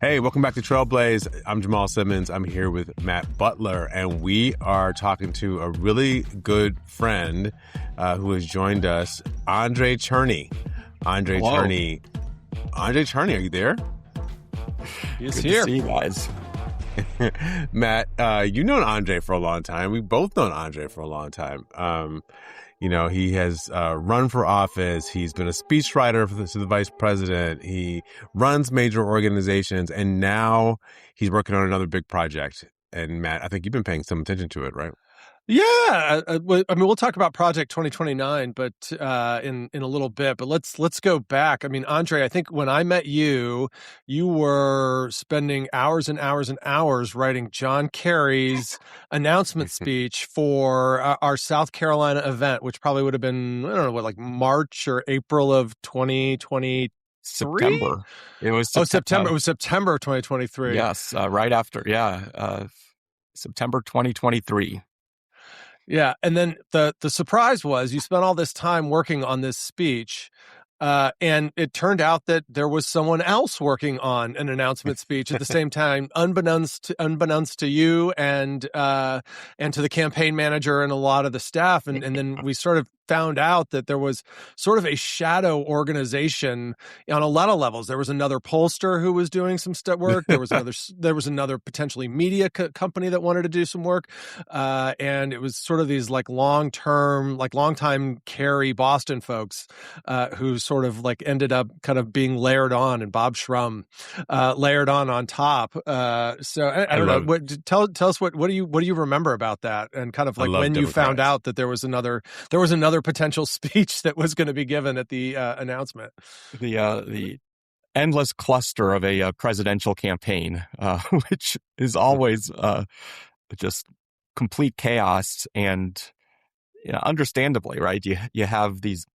Hey, welcome back to Trailblaze. I'm Jamal Simmons. I'm here with Matt Butler, and we are talking to a really good friend who has joined us, Andrei Cherny. Andrei Cherny, are you there? He's Good here. to see you guys. Matt, you've known Andrei for a long time. We've both known Andrei for a long time. He has run for office. He's been a speechwriter to the vice president. He runs major organizations, and now he's working on another big project. And Matt, I think you've been paying some attention to it, right? Yeah, we'll talk about Project 2029, but in a little bit. But let's go back. I mean, Andrei, I think when I met you, you were spending hours and hours and hours writing John Kerry's announcement speech for our South Carolina event, which probably would have been, I don't know, like March or April of 2023. September. It was September. It was September 2023. Yes, right after. September 2023. Yeah, and then the surprise was you spent all this time working on this speech, and it turned out that there was someone else working on an announcement speech at the same time, unbeknownst to you and to the campaign manager and a lot of the staff, and then we sort of found out that there was sort of a shadow organization on a lot of levels. There was another pollster who was doing some work. There was another potentially media company that wanted to do some work, and it was sort of these like long-time Kerry Boston folks who sort of like ended up kind of being layered on, and Bob Shrum layered on top. So I don't know. Tell us what do you remember about that, and kind of like when you found out that there was another potential speech that was going to be given at the announcement. The endless cluster of a presidential campaign, which is always just complete chaos, and understandably, right? You have these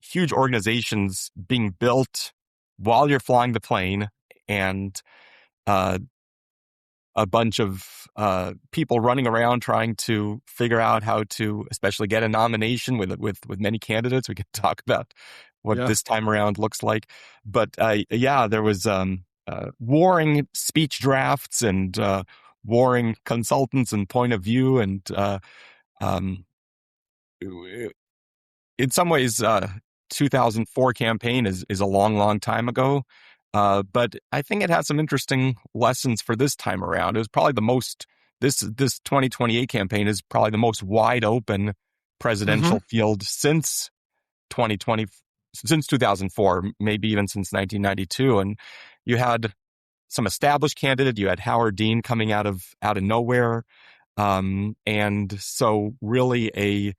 huge organizations being built while you're flying the plane, and a bunch of people running around trying to figure out how to, especially get a nomination with many candidates. We can talk about what this time around looks like. But there was warring speech drafts and warring consultants and point of view. And in some ways, 2004 campaign is a long, long time ago. But I think it has some interesting lessons for this time around. It was probably this 2028 campaign is probably the most wide open presidential field since 2004, maybe even since 1992. And you had some established candidate. You had Howard Dean coming out of nowhere. And so really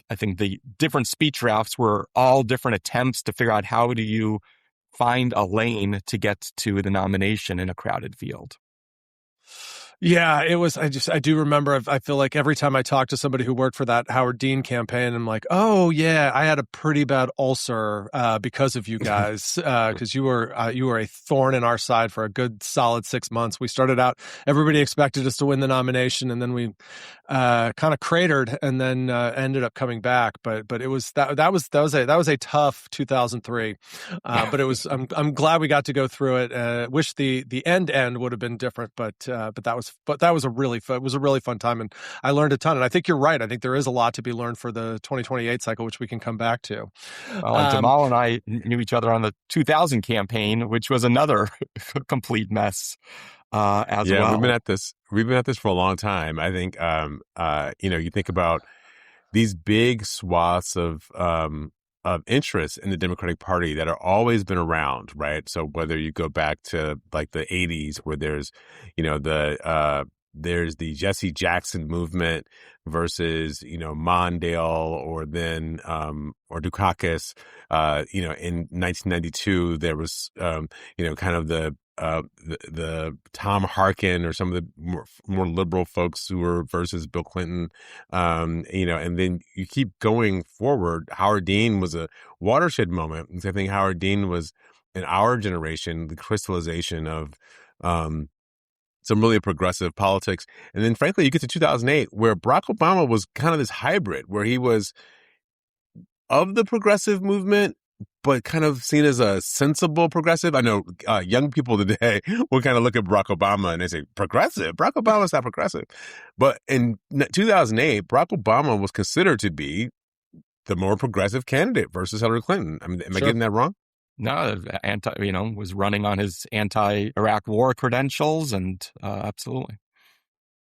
I think the different speech drafts were all different attempts to figure out how do you find a lane to get to the nomination in a crowded field. Yeah, it was. I do remember. I feel like every time I talk to somebody who worked for that Howard Dean campaign, I'm like, oh yeah, I had a pretty bad ulcer because of you guys, because you were a thorn in our side for a good solid 6 months. We started out, everybody expected us to win the nomination, and then we kind of cratered, and then ended up coming back. But it was that was a tough 2003. But it was. I'm glad we got to go through it. Wish the end would have been different, but that was a really fun time, and I learned a ton. And I think you're right. I think there is a lot to be learned for the 2028 cycle, which we can come back to. Well, Jamal and I knew each other on the 2000 campaign, which was another complete mess as well. Yeah, we've been at this for a long time. I think you think about these big swaths of interest in the Democratic Party that are always been around, right? So whether you go back to like the 80s, where there's, there's the Jesse Jackson movement versus, Mondale, or then, or Dukakis, in 1992, there was, kind of the Tom Harkin or some of the more liberal folks who were versus Bill Clinton, and then you keep going forward. Howard Dean was a watershed moment. And so I think Howard Dean was, in our generation, the crystallization of some really progressive politics. And then frankly, you get to 2008, where Barack Obama was kind of this hybrid, where he was of the progressive movement, but kind of seen as a sensible progressive. I know young people today will kind of look at Barack Obama and they say, progressive? Barack Obama's not progressive. But in 2008, Barack Obama was considered to be the more progressive candidate versus Hillary Clinton. I mean, am I getting that wrong? No, was running on his anti-Iraq war credentials, and absolutely.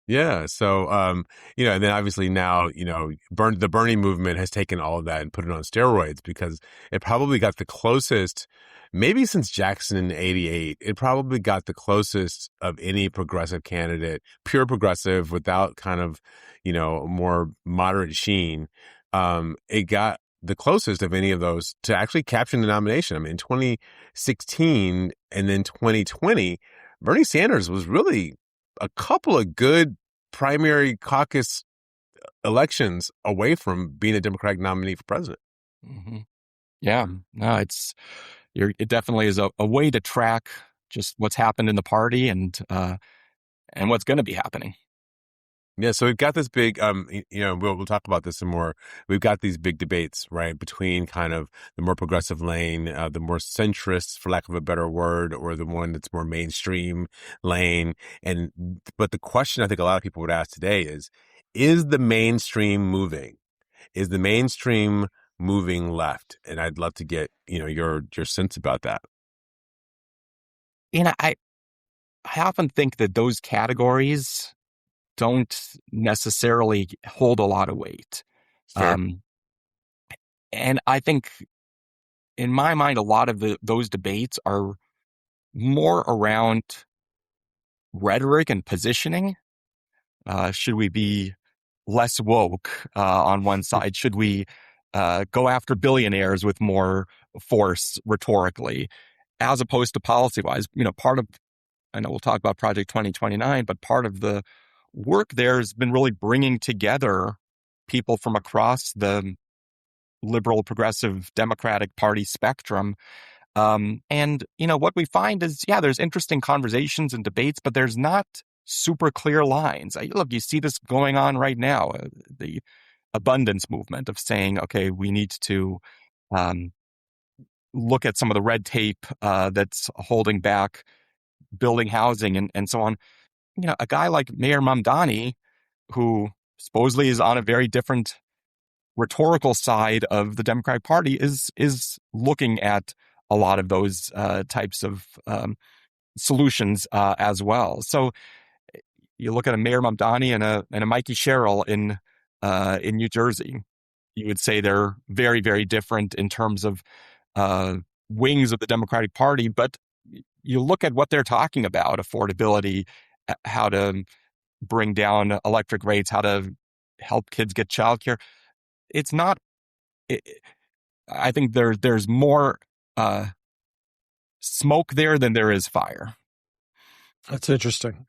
Yeah. So, and then obviously now, the Bernie movement has taken all of that and put it on steroids because it probably got the closest, maybe since Jackson in '88, it probably got the closest of any progressive candidate, pure progressive without kind of, more moderate sheen. It got the closest of any of those to actually capturing the nomination. I mean, in 2016 and then 2020, Bernie Sanders was really a couple of good primary caucus elections away from being a Democratic nominee for president. Mm-hmm. Yeah, no, it definitely is a way to track just what's happened in the party and what's going to be happening. Yeah, so we've got this big, we'll talk about this some more. We've got these big debates, right, between kind of the more progressive lane, the more centrist, for lack of a better word, or the one that's more mainstream lane. But the question I think a lot of people would ask today is the mainstream moving? Is the mainstream moving left? And I'd love to get, your sense about that. I often think that those categories don't necessarily hold a lot of weight. And I think, in my mind, a lot of those debates are more around rhetoric and positioning. Should we be less woke on one side? Should we go after billionaires with more force rhetorically, as opposed to policy-wise? I know we'll talk about Project 2029, but part of the work there has been really bringing together people from across the liberal, progressive, Democratic Party spectrum. And what we find is, there's interesting conversations and debates, but there's not super clear lines. Look, you see this going on right now, the abundance movement of saying, okay, we need to look at some of the red tape that's holding back building housing and so on. A guy like Mayor Mamdani, who supposedly is on a very different rhetorical side of the Democratic Party, is looking at a lot of those types of solutions as well. So you look at a Mayor Mamdani and a Mikey Sherrill in New Jersey, you would say they're very, very different in terms of wings of the Democratic Party. But you look at what they're talking about: affordability, how to bring down electric rates, how to help kids get childcare. It's not. I think there's more smoke there than there is fire. That's interesting.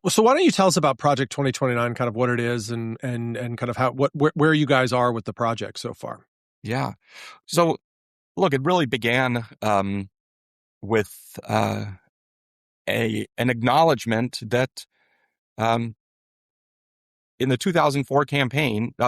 So why don't you tell us about Project 2029, kind of what it is and kind of where you guys are with the project so far? Yeah. So look, it really began with an acknowledgement that in the 2024 campaign, we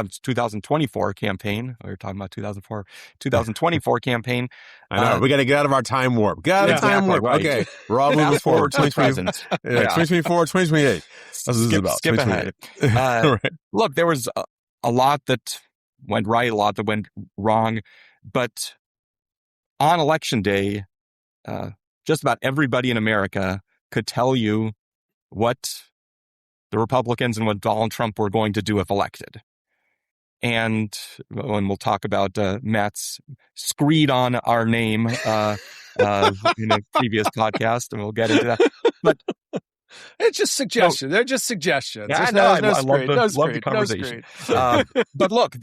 were talking about 2024 campaign. I know, we got to get out of our time warp. Get out of time warp. Right. Okay, we're all moving forward. 2024, 2028. That's what this is about. Skip ahead. Right. Look, there was a lot that went right, a lot that went wrong. But on election day, just about everybody in America could tell you what the Republicans and what Donald Trump were going to do if elected. And we'll talk about Matt's screed on our name in a previous podcast, and we'll get into that. But it's just suggestions. They're just suggestions. Yeah, I know. I love the conversation. But look,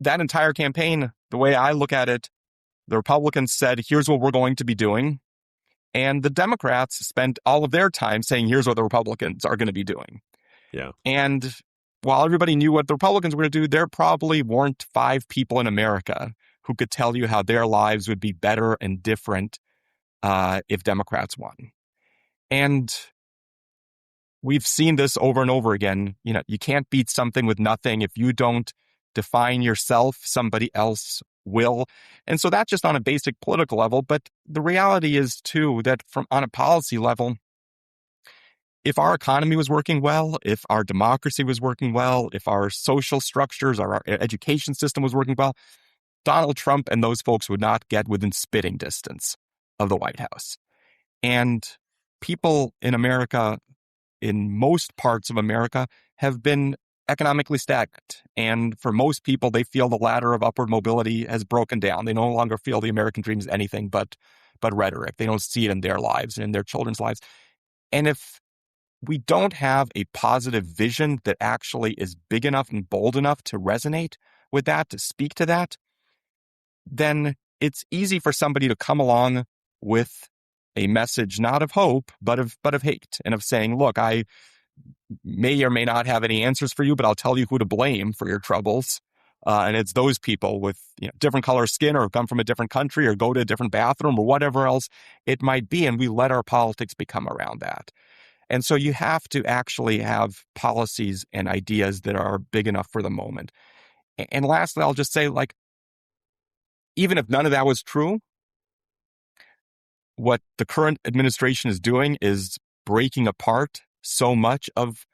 that entire campaign, the way I look at it, the Republicans said, here's what we're going to be doing. And the Democrats spent all of their time saying, here's what the Republicans are going to be doing. Yeah. And while everybody knew what the Republicans were going to do, there probably weren't 5 people in America who could tell you how their lives would be better and different if Democrats won. And we've seen this over and over again. You can't beat something with nothing. If you don't define yourself, somebody else will. And so that's just on a basic political level. But the reality is, too, that on a policy level, if our economy was working well, if our democracy was working well, if our social structures, our education system was working well, Donald Trump and those folks would not get within spitting distance of the White House. And people in America, in most parts of America, have been economically stagnant. And for most people, they feel the ladder of upward mobility has broken down. They no longer feel the American dream is anything but rhetoric. They don't see it in their lives and in their children's lives. And if we don't have a positive vision that actually is big enough and bold enough to resonate with that, to speak to that, then it's easy for somebody to come along with a message not of hope, but of hate, and of saying, look, I may or may not have any answers for you, but I'll tell you who to blame for your troubles. And it's those people with different color skin, or come from a different country, or go to a different bathroom, or whatever else it might be. And we let our politics become around that. And so you have to actually have policies and ideas that are big enough for the moment. And lastly, I'll just say, like, even if none of that was true, what the current administration is doing is breaking apart so much of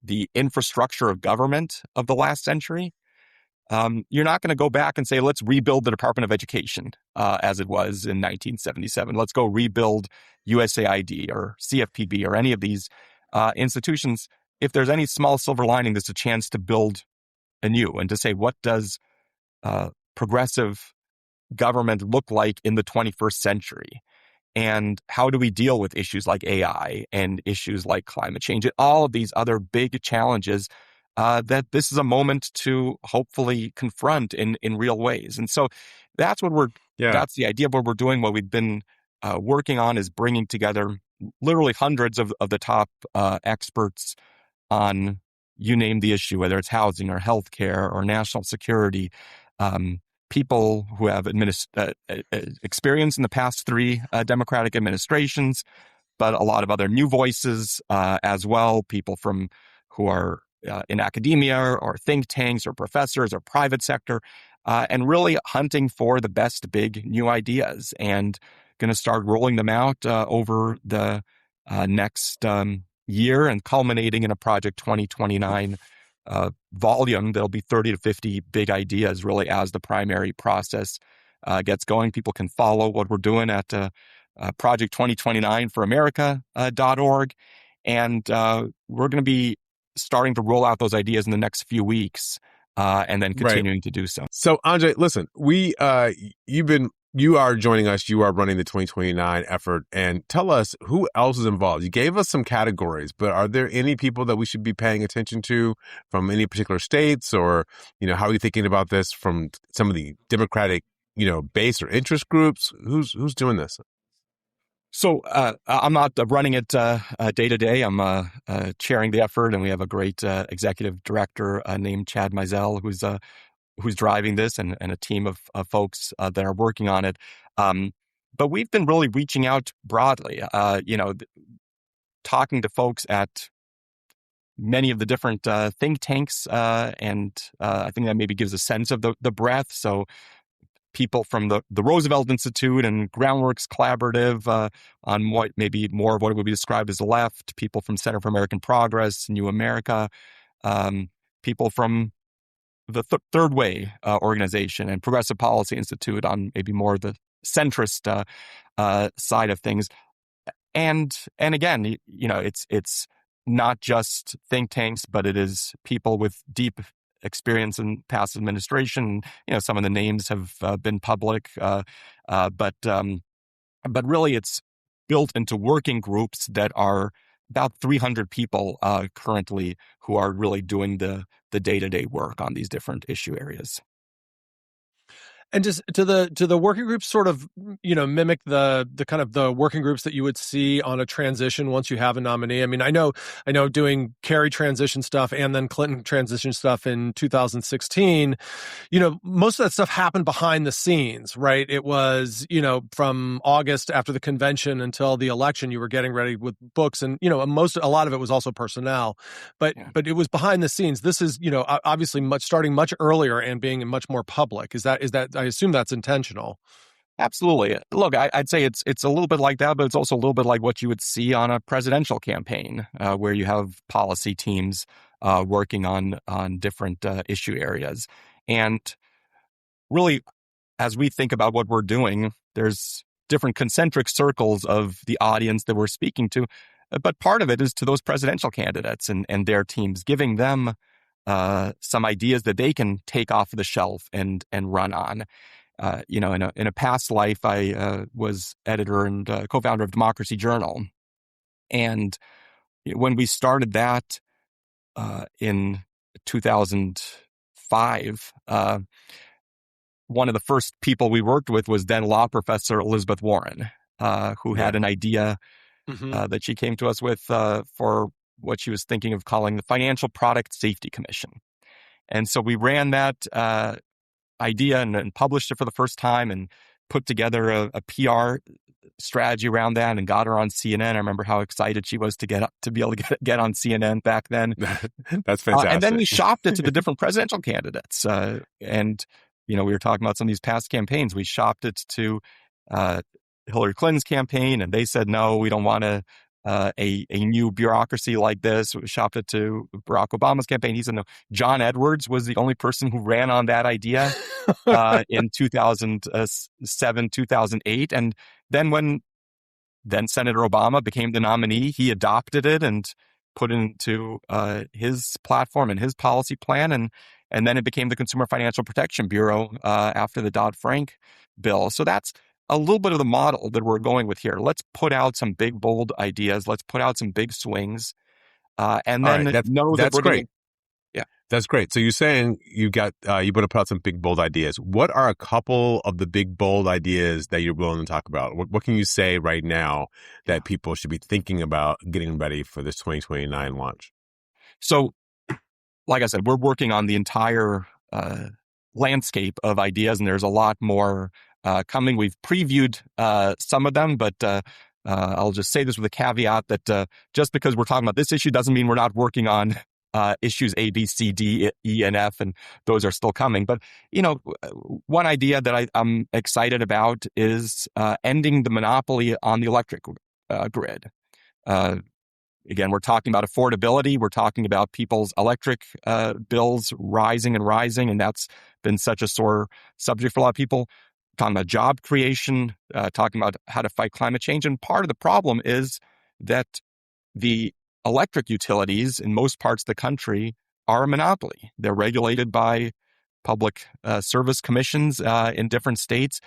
the infrastructure of government of the last century. You're not going to go back and say, let's rebuild the Department of Education as it was in 1977. Let's go rebuild USAID or CFPB or any of these institutions. If there's any small silver lining, there's a chance to build anew and to say, what does progressive government look like in the 21st century? And how do we deal with issues like AI and issues like climate change and all of these other big challenges that this is a moment to hopefully confront in real ways? And so that's what that's the idea of what we're doing. What we've been working on is bringing together literally hundreds of the top experts on, you name the issue, whether it's housing or healthcare or national security, people who have experience in the past three Democratic administrations, but a lot of other new voices as well, people who are in academia or think tanks or professors or private sector, and really hunting for the best big new ideas, and going to start rolling them out over the next year, and culminating in a Project 2029 volume that'll be 30 to 50 big ideas, really, as the primary process gets going. People can follow what we're doing at Project 2029 for America.org. And we're going to be starting to roll out those ideas in the next few weeks, and then continuing to do so. So, Andrei, listen, you are joining us. You are running the 2029 effort. And tell us who else is involved. You gave us some categories, but are there any people that we should be paying attention to from any particular states? Or, how are you thinking about this from some of the Democratic, base or interest groups? Who's doing this? So I'm not running it day to day. I'm chairing the effort, and we have a great executive director named Chad Mizell, who's driving this, and a team of folks that are working on it. But we've been really reaching out broadly, talking to folks at many of the different think tanks, and I think that maybe gives a sense of the breadth. So people from the Roosevelt Institute and Groundworks Collaborative on what maybe more of what would be described as the left, people from Center for American Progress, New America, people from the Third Way organization and Progressive Policy Institute on maybe more the centrist side of things. And again, it's not just think tanks, but it is people with deep experience in past administration. Some of the names have been public, but really it's built into working groups that are about 300 people currently who are really doing the day-to-day work on these different issue areas. And just to the working groups, sort of, mimic the kind of the working groups that you would see on a transition once you have a nominee. I mean, I know doing Kerry transition stuff and then Clinton transition stuff in 2016, most of that stuff happened behind the scenes, right? It was, from August after the convention until the election, you were getting ready with books, and, a lot of it was also personnel, but it was behind the scenes. This is, obviously starting much earlier and being much more public. Is that I assume that's intentional. Absolutely. Look, I'd say it's a little bit like that, but it's also a little bit like what you would see on a presidential campaign, where you have policy teams working on different issue areas. And really, as we think about what we're doing, there's different concentric circles of the audience that we're speaking to. But part of it is to those presidential candidates and their teams, giving them some ideas that they can take off the shelf and run on. In a past life, I was editor and co-founder of Democracy Journal. And when we started that in 2005, one of the first people we worked with was then law professor Elizabeth Warren, who had an idea that she came to us with for what she was thinking of calling the Financial Product Safety Commission. And so we ran that idea and published it for the first time and put together a PR strategy around that and got her on CNN. I remember how excited she was to be able to get on CNN back then. That's fantastic. And then we shopped it to the different presidential candidates. And we were talking about some of these past campaigns. We shopped it to Hillary Clinton's campaign, and they said, no, we don't want a new bureaucracy like this. We shopped it to Barack Obama's campaign. He said, no. John Edwards was the only person who ran on that idea in 2007, 2008. And then when Senator Obama became the nominee, he adopted it and put it into his platform and his policy plan. And then it became the Consumer Financial Protection Bureau after the Dodd-Frank bill. So that's a little bit of the model that we're going with here. Let's put out some big, bold ideas. Let's put out some big swings. And then know that we're great. Yeah. That's great. So you're saying you want to put out some big, bold ideas. What are a couple of the big, bold ideas that you're willing to talk about? What can you say right now that people should be thinking about getting ready for this 2029 launch? So, like I said, we're working on the entire landscape of ideas, and there's a lot more coming. We've previewed some of them, but I'll just say this with a caveat that just because we're talking about this issue doesn't mean we're not working on issues A, B, C, D, E, and F, and those are still coming. But, one idea that I'm excited about is ending the monopoly on the electric grid. Again, we're talking about affordability. We're talking about people's electric bills rising and rising, and that's been such a sore subject for a lot of people. Talking about job creation, talking about how to fight climate change. And part of the problem is that the electric utilities in most parts of the country are a monopoly. They're regulated by public service commissions in different states,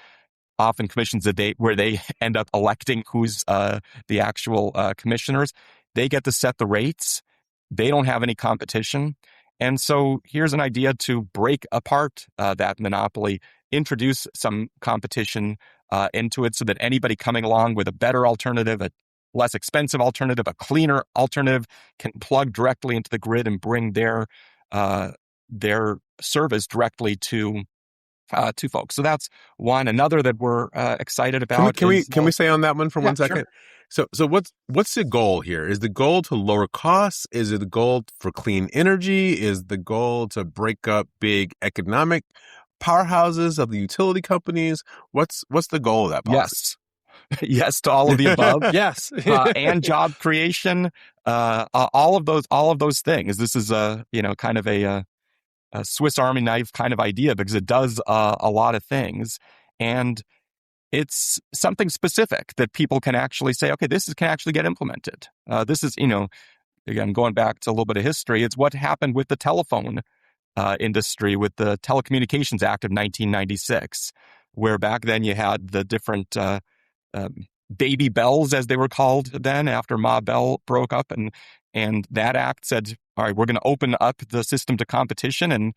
often commissions where they end up electing who's the actual commissioners. They get to set the rates. They don't have any competition. And so here's an idea to break apart that monopoly, introduce some competition into it so that anybody coming along with a better alternative, a less expensive alternative, a cleaner alternative can plug directly into the grid and bring their service directly to folks. So that's one. Another that we're excited about. Can we stay on that one for 1 second? Sure. So what's the goal here? Is the goal to lower costs? Is it the goal for clean energy? Is the goal to break up big economic powerhouses of the utility companies? What's the goal of that policy? Yes to all of the above. Yes. And job creation, all of those things. This is kind of a Swiss Army knife kind of idea because it does a lot of things, and it's something specific that people can actually say, okay, can actually get implemented. This is, again, going back to a little bit of history, it's what happened with the telephone industry with the Telecommunications Act of 1996, where back then you had the different baby bells, as they were called then, after Ma Bell broke up, and that act said, all right, we're going to open up the system to competition,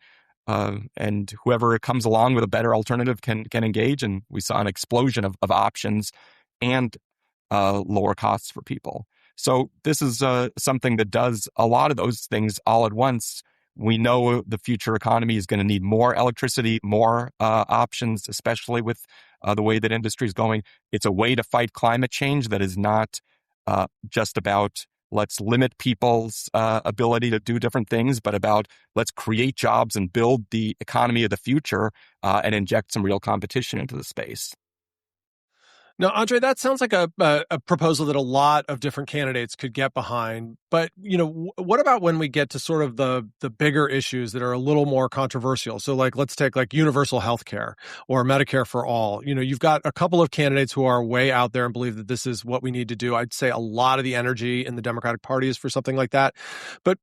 and whoever comes along with a better alternative can engage. And we saw an explosion of options and lower costs for people. So this is something that does a lot of those things all at once. We know the future economy is going to need more electricity, more options, especially with the way that industry is going. It's a way to fight climate change that is not just about let's limit people's ability to do different things, but about let's create jobs and build the economy of the future and inject some real competition into the space. Now, Andrei, that sounds like a proposal that a lot of different candidates could get behind. But, what about when we get to sort of the bigger issues that are a little more controversial? So, like, let's take like universal health care or Medicare for all. You've got a couple of candidates who are way out there and believe that this is what we need to do. I'd say a lot of the energy in the Democratic Party is for something like that. But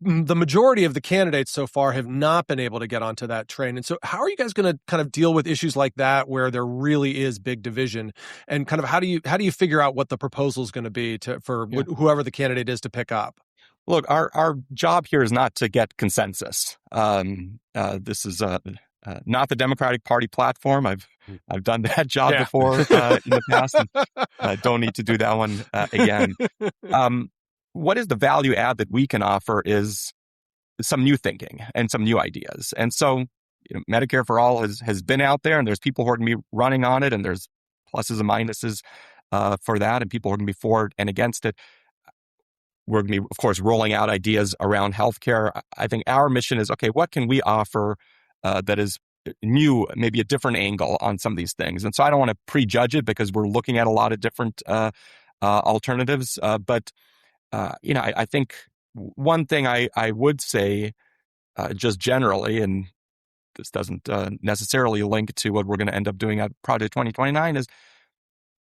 the majority of the candidates so far have not been able to get onto that train. And so how are you guys going to kind of deal with issues like that where there really is big division? And kind of how do you figure out what the proposal is going to be for whoever the candidate is to pick up? Look, our job here is not to get consensus. This is not the Democratic Party platform. I've done that job before in the past, and don't need to do that one again. What is the value add that we can offer is some new thinking and some new ideas. And so Medicare for All has been out there, and there's people who are going to be running on it, and there's pluses and minuses for that, and people who are going to be for and against it. We're going to be, of course, rolling out ideas around healthcare. I think our mission is, okay, what can we offer that is new, maybe a different angle on some of these things? And so I don't want to prejudge it because we're looking at a lot of different alternatives, but I think one thing I would say just generally, and this doesn't necessarily link to what we're going to end up doing at Project 2029, is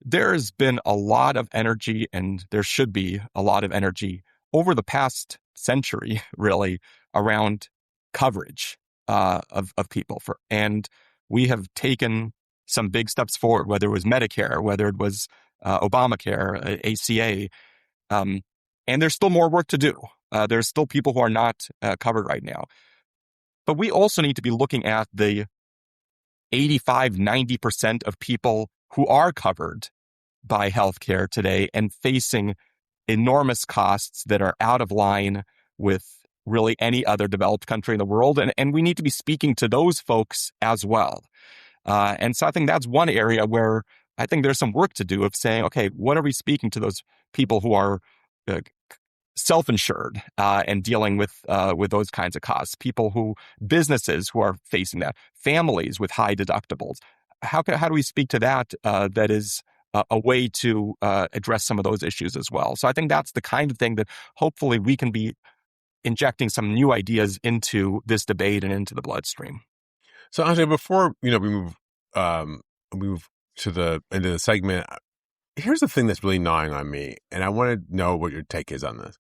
there's been a lot of energy, and there should be a lot of energy over the past century, really, around coverage of people. And we have taken some big steps forward, whether it was Medicare, whether it was Obamacare, ACA, and there's still more work to do. There's still people who are not covered right now. But we also need to be looking at the 85-90% of people who are covered by healthcare today and facing enormous costs that are out of line with really any other developed country in the world. And we need to be speaking to those folks as well. And so I think that's one area where I think there's some work to do of saying, okay, what are we speaking to those people who are self-insured and dealing with those kinds of costs, businesses who are facing that, families with high deductibles. How do we speak to that that is a way to address some of those issues as well? So I think that's the kind of thing that hopefully we can be injecting some new ideas into this debate and into the bloodstream. So Andrei, before we move to the end of the segment, here's the thing that's really gnawing on me, and I want to know what your take is on this.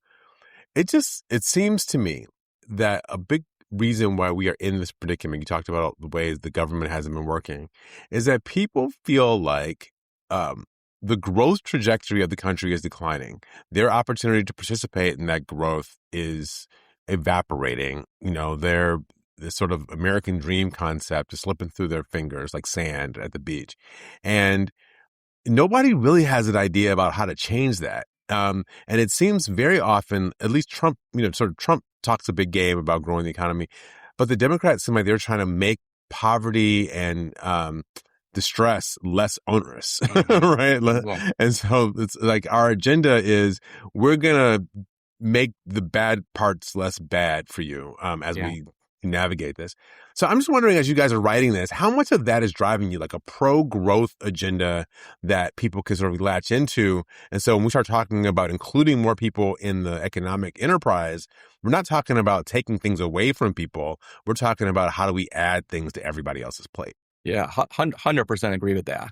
It seems to me that a big reason why we are in this predicament, you talked about the ways the government hasn't been working, is that people feel like the growth trajectory of the country is declining. Their opportunity to participate in that growth is evaporating. Their sort of American dream concept is slipping through their fingers like sand at the beach. And nobody really has an idea about how to change that. And it seems very often, at least Trump, Trump talks a big game about growing the economy, but the Democrats seem like they're trying to make poverty and distress less onerous, right? Yeah. And so it's like our agenda is we're going to make the bad parts less bad for you as we navigate this. So I'm just wondering, as you guys are writing this, how much of that is driving you, like a pro-growth agenda that people can sort of latch into? And so when we start talking about including more people in the economic enterprise, we're not talking about taking things away from people. We're talking about how do we add things to everybody else's plate. Yeah, 100% agree with that.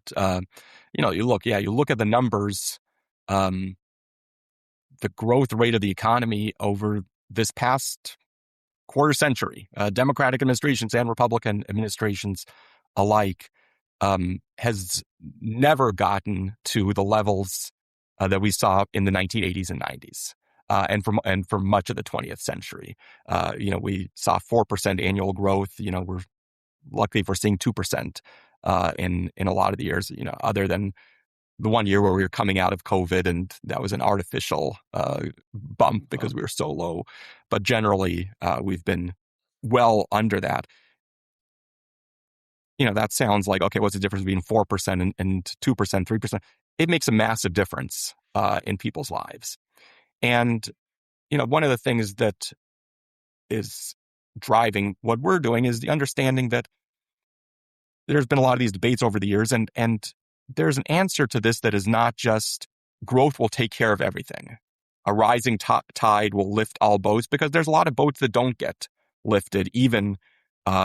You look at the numbers, the growth rate of the economy over this past quarter century, Democratic administrations and Republican administrations alike, has never gotten to the levels that we saw in the 1980s and 90s, and for much of the 20th century. We saw 4% annual growth. We're luckily if we're seeing 2% in a lot of the years. Other than the 1 year where we were coming out of COVID, and that was an artificial bump because we were so low. But generally, we've been well under that. That sounds like, okay, what's the difference between 4% and 2%, 3%? It makes a massive difference in people's lives. And, one of the things that is driving what we're doing is the understanding that there's been a lot of these debates over the years, and there's an answer to this that is not just growth will take care of everything. A rising tide will lift all boats, because there's a lot of boats that don't get lifted, even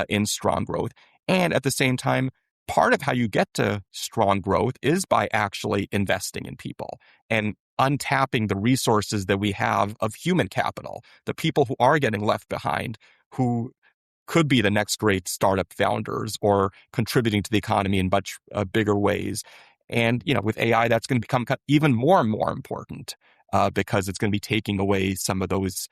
in strong growth. And at the same time, part of how you get to strong growth is by actually investing in people and untapping the resources that we have of human capital, the people who are getting left behind, who could be the next great startup founders or contributing to the economy in much bigger ways. And, with AI, that's going to become even more and more important because it's going to be taking away some of those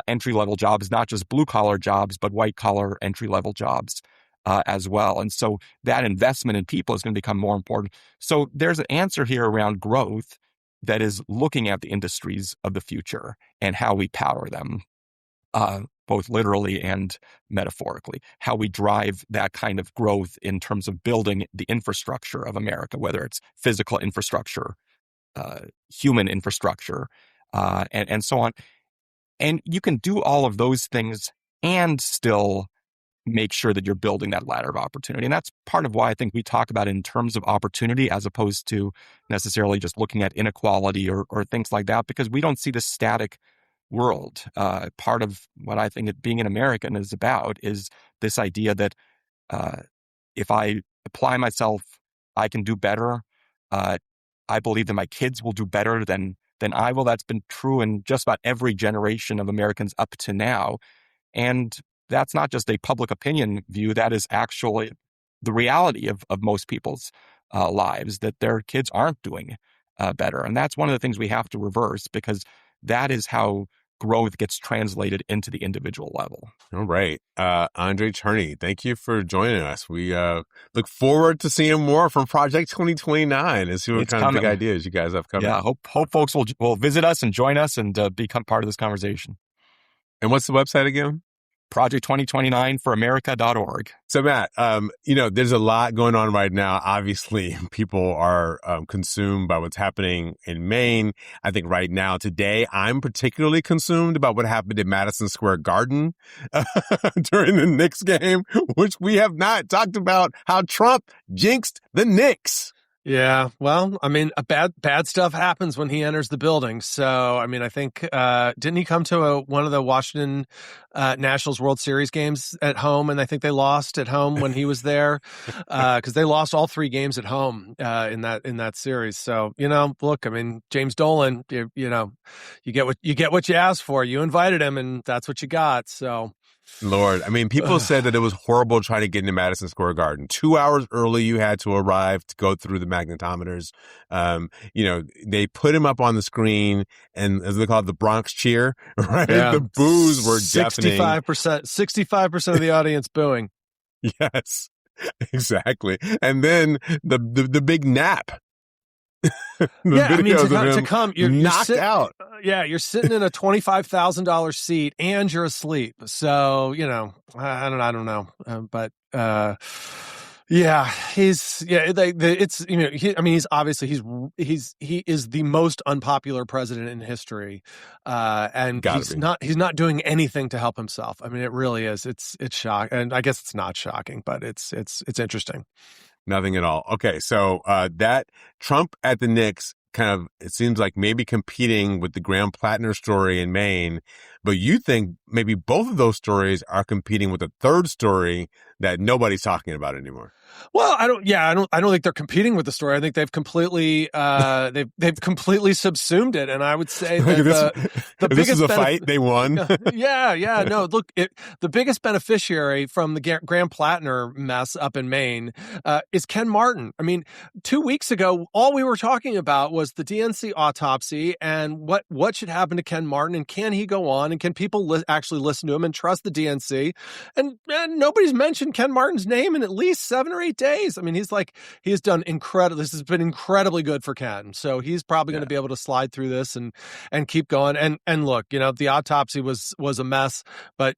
entry-level jobs, not just blue-collar jobs, but white-collar entry-level jobs as well. And so that investment in people is going to become more important. So there's an answer here around growth that is looking at the industries of the future and how we power them, both literally and metaphorically, how we drive that kind of growth in terms of building the infrastructure of America, whether it's physical infrastructure, human infrastructure, and so on. And you can do all of those things and still make sure that you're building that ladder of opportunity. And that's part of why I think we talk about it in terms of opportunity as opposed to necessarily just looking at inequality or things like that, because we don't see the static world. Part of what I think being an American is about is this idea that if I apply myself, I can do better. I believe that my kids will do better than I will. That's been true in just about every generation of Americans up to now. And that's not just a public opinion view. That is actually the reality of most people's lives, that their kids aren't doing better. And that's one of the things we have to reverse, because that is how growth gets translated into the individual level. All right. Andrei Cherny, thank you for joining us. We look forward to seeing more from Project 2029 and see what kind of big ideas you guys have coming. Yeah, hope folks will visit us and join us and become part of this conversation. And what's the website again? Project2029foramerica.org. So Matt, there's a lot going on right now. Obviously, people are consumed by what's happening in Maine. I think right now, today, I'm particularly consumed about what happened in Madison Square Garden during the Knicks game, which we have not talked about how Trump jinxed the Knicks. Yeah, well, I mean, bad stuff happens when he enters the building. So, I mean, I think didn't he come to one of the Washington Nationals World Series games at home, and I think they lost at home when he was there because they lost all 3 games at home in that series. So, look, I mean, James Dolan, you get what you asked for. You invited him, and that's what you got. So. Lord, I mean, people said that it was horrible trying to get into Madison Square Garden. 2 hours early, you had to arrive to go through the magnetometers. They put him up on the screen, and as they call it, the Bronx cheer, right? Yeah. The boos were deafening. 65% of the audience booing. Yes, exactly. And then the big nap. To come, you're knocked out. You're sitting in a $25,000 seat and you're asleep. So I don't know, but he is the most unpopular president in history, and he's not doing anything to help himself. I mean, it really is. It's shocking, and I guess it's not shocking, but it's interesting. Nothing at all. Okay, so that Trump at the Knicks it seems like maybe competing with the Graham Plattner story in Maine, but you think maybe both of those stories are competing with a third story that nobody's talking about anymore. Well, I don't think they're competing with the story. I think they've completely subsumed it. And I would say that the biggest is a fight they won. No, look, the biggest beneficiary from the Graham Plattner mess up in Maine is Ken Martin. I mean, 2 weeks ago, all we were talking about was the DNC autopsy and what should happen to Ken Martin, and can he go on, and can people actually listen to him and trust the DNC? And nobody's mentioned Ken Martin's name in at least 7 or 8 days. I mean, he's done incredible. This has been incredibly good for Ken. So he's probably going to be able to slide through this and keep going. And look, the autopsy was a mess, but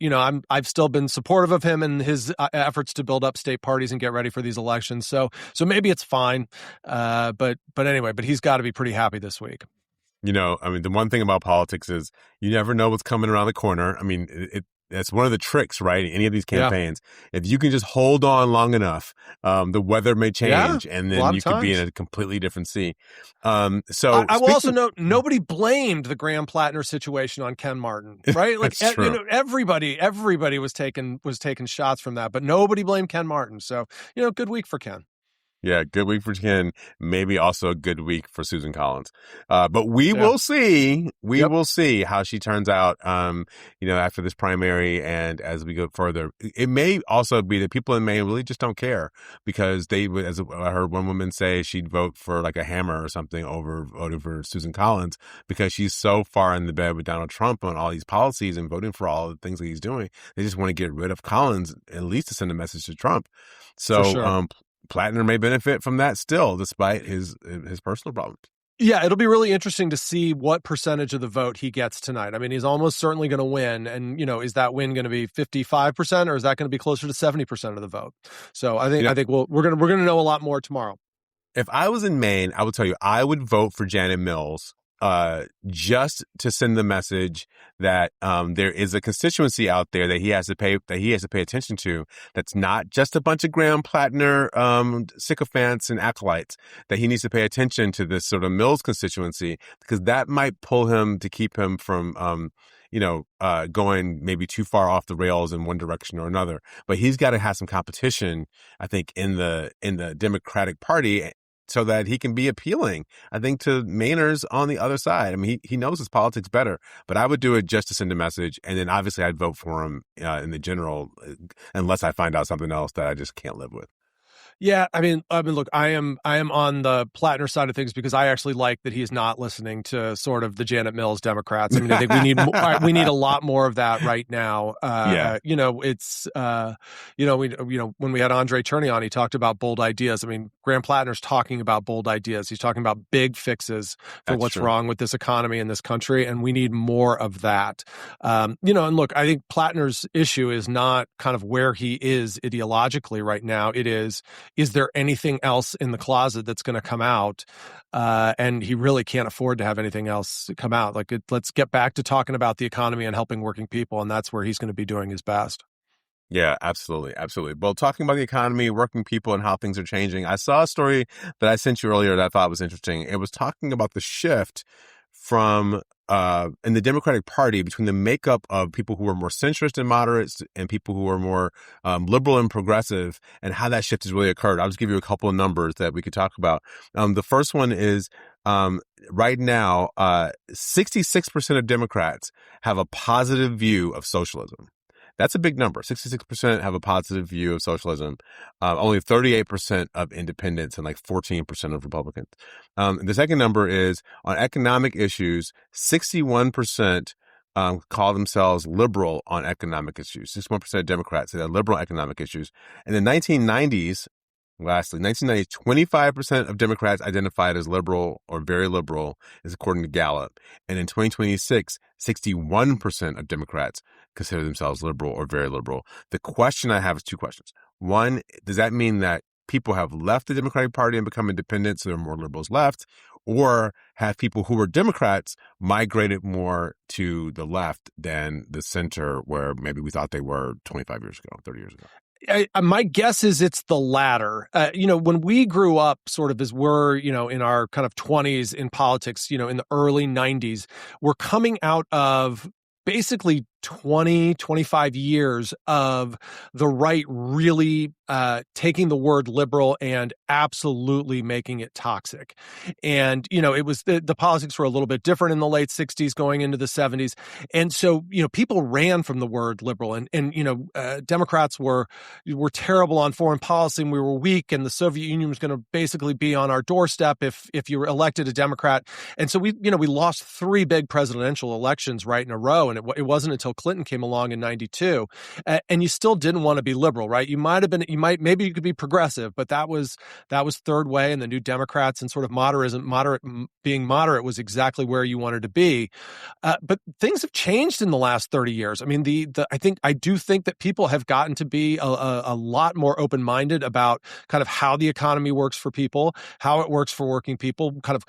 I've still been supportive of him and his efforts to build up state parties and get ready for these elections. So maybe it's fine. But anyway, he's got to be pretty happy this week. I mean, the one thing about politics is you never know what's coming around the corner. I mean, that's one of the tricks, right? In any of these campaigns, if you can just hold on long enough, the weather may change, and then you could be in a completely different sea. So I will also note, nobody blamed the Graham Plattner situation on Ken Martin, right? Like, That's true. everybody was taking shots from that, but nobody blamed Ken Martin. So, good week for Ken. Yeah, good week for Ken. Maybe also a good week for Susan Collins. But we will see. We will see how she turns out, after this primary and as we go further. It may also be that people in Maine really just don't care because they would, as I heard one woman say, she'd vote for like a hammer or something over voting for Susan Collins because she's so far in the bed with Donald Trump on all these policies and voting for all the things that he's doing. They just want to get rid of Collins, at least to send a message to Trump. So, sure. Plattner may benefit from that still, despite his personal problems. Yeah, it'll be really interesting to see what percentage of the vote he gets tonight. I mean, he's almost certainly going to win. And, is that win going to be 55% or is that going to be closer to 70% of the vote? So I think we're going to know a lot more tomorrow. If I was in Maine, I would tell you I would vote for Janet Mills just to send the message that there is a constituency out there that he has to pay attention to. That's not just a bunch of Graham Plattner sycophants and acolytes. That he needs to pay attention to this sort of Mills constituency because that might pull him to keep him from going maybe too far off the rails in one direction or another. But he's got to have some competition, I think, in the Democratic Party, so that he can be appealing, I think, to Mainers on the other side. I mean, he knows his politics better, but I would do it just to send a message. And then obviously I'd vote for him in the general, unless I find out something else that I just can't live with. Yeah, I mean, look, I am on the Plattner side of things because I actually like that he's not listening to sort of the Janet Mills Democrats. I mean, I think we need a lot more of that right now. It's when we had Andrei Cherny on, he talked about bold ideas. I mean, Graham Plattner's talking about bold ideas. He's talking about big fixes for what's wrong with this economy in this country, and we need more of that. And look, I think Plattner's issue is not kind of where he is ideologically right now. It is there anything else in the closet that's going to come out? And he really can't afford to have anything else come out. Like, let's get back to talking about the economy and helping working people, and that's where he's going to be doing his best. Yeah, absolutely. Absolutely. Well, talking about the economy, working people, and how things are changing, I saw a story that I sent you earlier that I thought was interesting. It was talking about the shift from in the Democratic Party between the makeup of people who are more centrist and moderates and people who are more liberal and progressive, and how that shift has really occurred. I'll just give you a couple of numbers that we could talk about. The first one is right now, 66% of Democrats have a positive view of socialism. That's a big number. 66% have a positive view of socialism. Only 38% of independents and like 14% of Republicans. The second number is on economic issues, 61% call themselves liberal on economic issues. 61% of Democrats say they're liberal on economic issues. In the 1990s, lastly, 1990, 25% of Democrats identified as liberal or very liberal, is according to Gallup. And in 2026, 61% of Democrats consider themselves liberal or very liberal. The question I have is two questions. One, does that mean that people have left the Democratic Party and become independent, so there are more liberals left? Or have people who were Democrats migrated more to the left than the center, where maybe we thought they were 25 years ago, 30 years ago? My guess is it's the latter. When we grew up sort of as we're, in our kind of 20s in politics, in the early 90s, we're coming out of basically 20, 25 years of the right really taking the word liberal and absolutely making it toxic. And, it was the politics were a little bit different in the late 60s going into the 70s. And so, people ran from the word liberal and Democrats were terrible on foreign policy and we were weak and the Soviet Union was going to basically be on our doorstep if you were elected a Democrat. And so we lost 3 big presidential elections right in a row. And it wasn't until until Clinton came along in 92. And you still didn't want to be liberal, right? Maybe you could be progressive, but that was third way, and the New Democrats and sort of being moderate was exactly where you wanted to be. But things have changed in the last 30 years. I mean, I do think that people have gotten to be a lot more open-minded about kind of how the economy works for people, how it works for working people, kind of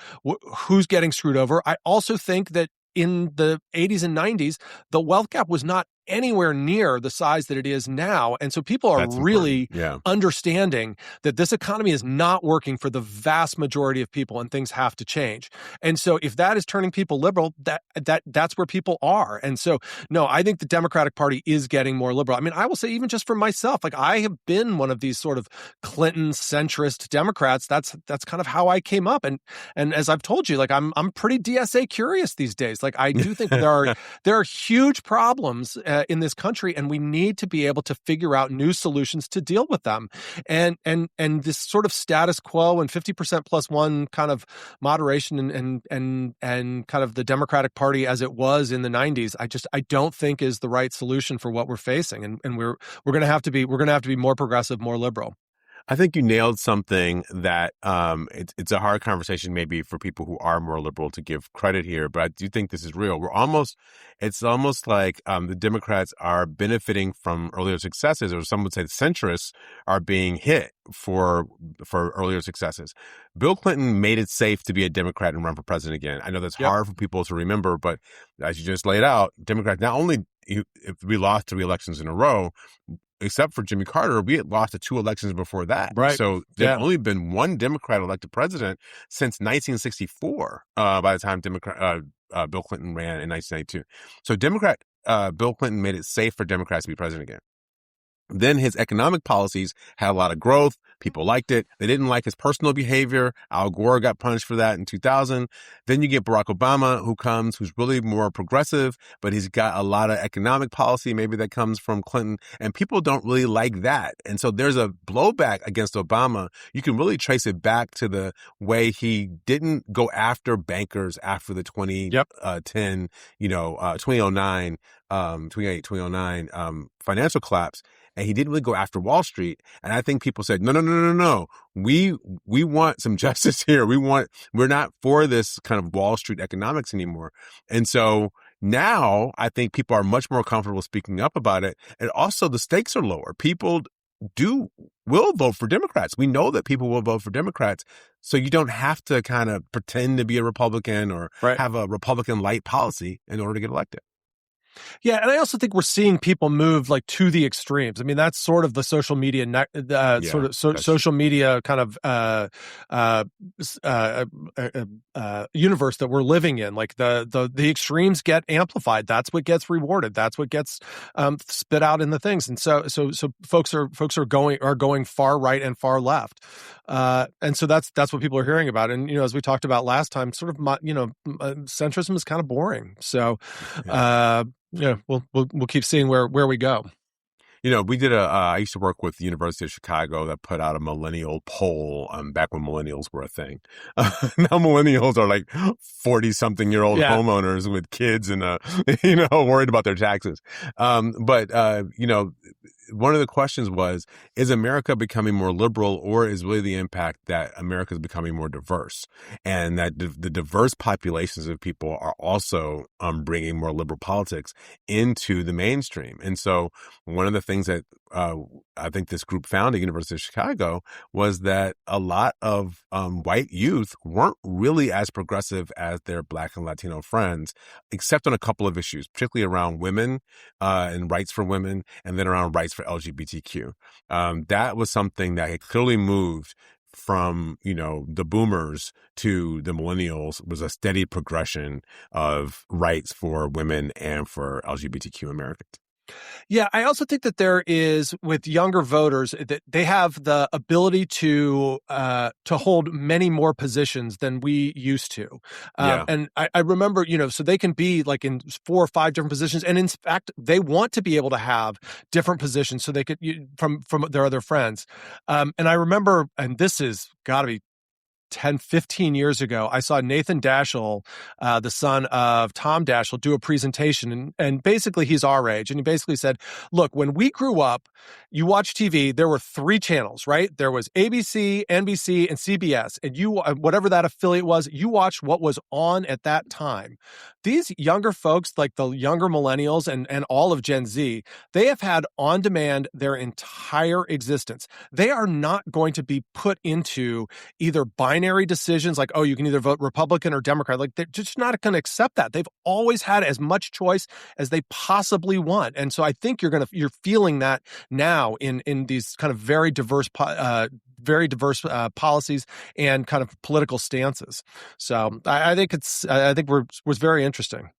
who's getting screwed over. I also think that in the 80s and 90s, the wealth gap was not anywhere near the size that it is now. And so people are really understanding that this economy is not working for the vast majority of people and things have to change. And so if that is turning people liberal, that's where people are. And so, no, I think the Democratic Party is getting more liberal. I mean, I will say even just for myself, like I have been one of these sort of Clinton centrist Democrats. That's kind of how I came up. And as I've told you, like I'm pretty DSA curious these days. Like I do think there are huge problems in this country, and we need to be able to figure out new solutions to deal with them. And this sort of status quo and 50% plus one kind of moderation and kind of the Democratic Party as it was in the 90s, I don't think is the right solution for what we're facing. And we're going to have to be more progressive, more liberal. I think you nailed something that it's a hard conversation maybe for people who are more liberal to give credit here, but I do think this is real. It's almost like the Democrats are benefiting from earlier successes, or some would say the centrists are being hit for earlier successes. Bill Clinton made it safe to be a Democrat and run for president again. I know that's hard for people to remember, but as you just laid out, Democrats, not only if we lost 3 elections in a row, except for Jimmy Carter, we had lost the 2 elections before that. Right. So there's only been one Democrat elected president since 1964, by the time Bill Clinton ran in 1992. So Bill Clinton made it safe for Democrats to be president again. Then his economic policies had a lot of growth. People liked it. They didn't like his personal behavior. Al Gore got punished for that in 2000. Then you get Barack Obama, who's really more progressive, but he's got a lot of economic policy maybe that comes from Clinton, and people don't really like that. And so there's a blowback against Obama. You can really trace it back to the way he didn't go after bankers after the 2010, 2009, 2009 financial collapse. And he didn't really go after Wall Street. And I think people said, no. We want some justice here. We're not for this kind of Wall Street economics anymore. And so now I think people are much more comfortable speaking up about it. And also the stakes are lower. People will vote for Democrats. We know that people will vote for Democrats. So you don't have to kind of pretend to be a Republican or have a Republican light policy in order to get elected. Yeah, and I also think we're seeing people move like to the extremes. I mean, that's sort of the social media social media kind of universe that we're living in. Like the extremes get amplified. That's what gets rewarded. That's what gets spit out in the things. And so folks are going far right and far left. And so that's what people are hearing about. And as we talked about last time, sort of centrism is kind of boring. So. We'll keep seeing where we go. We did I used to work with the University of Chicago that put out a millennial poll back when millennials were a thing. Now millennials are like 40-something-year-old homeowners with kids and, worried about their taxes. But one of the questions was, is America becoming more liberal, or is really the impact that America is becoming more diverse, and that the diverse populations of people are also bringing more liberal politics into the mainstream? And so one of the things that I think this group found at University of Chicago was that a lot of white youth weren't really as progressive as their Black and Latino friends, except on a couple of issues, particularly around women and rights for women, and then around rights for LGBTQ. That was something that had clearly moved from, the boomers to the millennials, was a steady progression of rights for women and for LGBTQ Americans. Yeah, I also think that there is, with younger voters, that they have the ability to hold many more positions than we used to. And I remember, so they can be like in 4 or 5 different positions, and in fact, they want to be able to have different positions so they could from their other friends. And I remember, and this is got to be 10, 15 years ago, I saw Nathan Daschle, the son of Tom Daschle, do a presentation. And basically, he's our age. And he basically said, look, when we grew up, you watch TV, there were 3 channels, right? There was ABC, NBC, and CBS. And you, whatever that affiliate was, you watched what was on at that time. These younger folks, like the younger millennials and all of Gen Z, they have had on demand their entire existence. They are not going to be put into either binary decisions like, oh, you can either vote Republican or Democrat. Like, they're just not going to accept that. They've always had as much choice as they possibly want. And so I think you're feeling that now in these kind of very diverse policies and kind of political stances. So I think was very interesting.